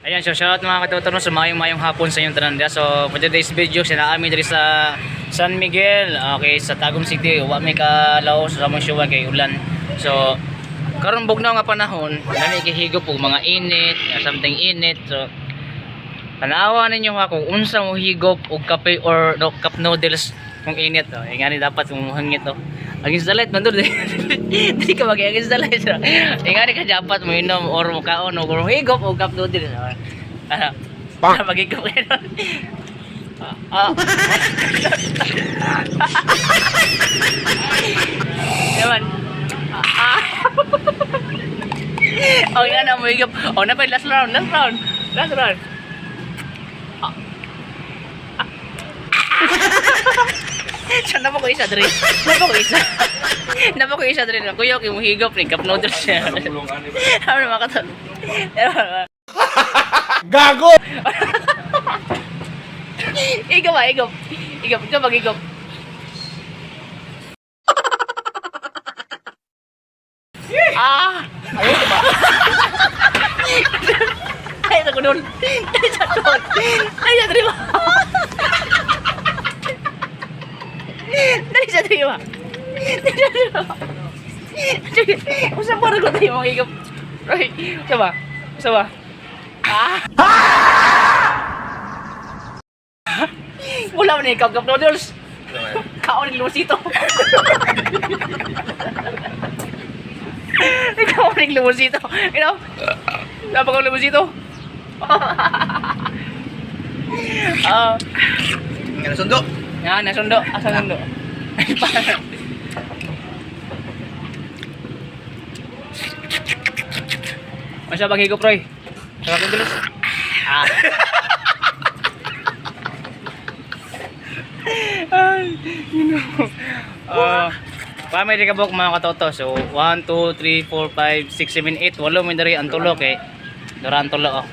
Ayan, so shoutout mga katutunan sa mayong hapon sa inyong tanan. So for today's video, sinaamin diri sa San Miguel, okay, sa Tagum City. Wa may kalaos sa mong syuwan kay ulan. So karon bugnaw nga panahon, nami gihigop og mga init, something init. So tanawa ninyo ha kung unsa mo higop og kape or no, cup noodles kung init. Oh, ingani dapat kung hangit to. Ang installate man doon. Di ka mag-installate. Ingani ka dapat mo inom or mo kaon o kung higop o cup noodles. Ano? Mag-higop ka doon. Yaman. Oh, yan na mo higop. Oh, na pa last round. Siya na po ko isa dre. Napa ko isa dre. Kuya ko higop ni cup noodles siya. Ano makato? Gago! Igop. Ikaw mag-igop. Ayun ba? Ay, ako doon. Ay, sa dre ba? Dali sa dre ba? Usap pa rin ko tayo mga igop. Right, Isa ba? Wala mo na ikaw, cup noodles. Kaon ni Lumusito. Ikaw ni Lumusito. You know? Napakang Lumusito. Nasundo. Yan, nasundo. Asa sundo? Masa bang higop, Roy? Sa cup noodles? Ay, you know. Pamay di ka buk mga katoto. So 1, 2, 3, 4, 5, 6, 7, 8 8 may dari ang tulo kay Dara ang tulo oh.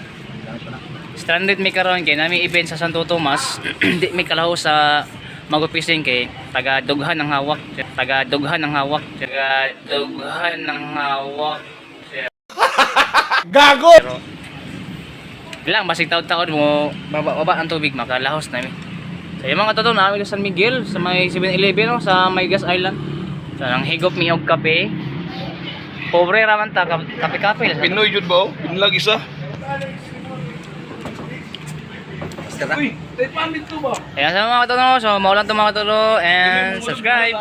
Stranded mi karon kay nami event sa Santo Tomas. Di mi kalaho sa magupising kay taga dughan ang hawak. Gago! Pero ilang basig taod-taod mo baba ang tubig makalahos nami. So yung mga totoo na sa San Miguel sa may 7-Eleven no, sa may Gas Island. So nang higop mi og kape. Pobre raman ta kape-kape. Pinoy jud ba? Pinlag isa. Uy, tay pamit to ba? Ayan sa mga totoo, so maulan to mga totoo and subscribe.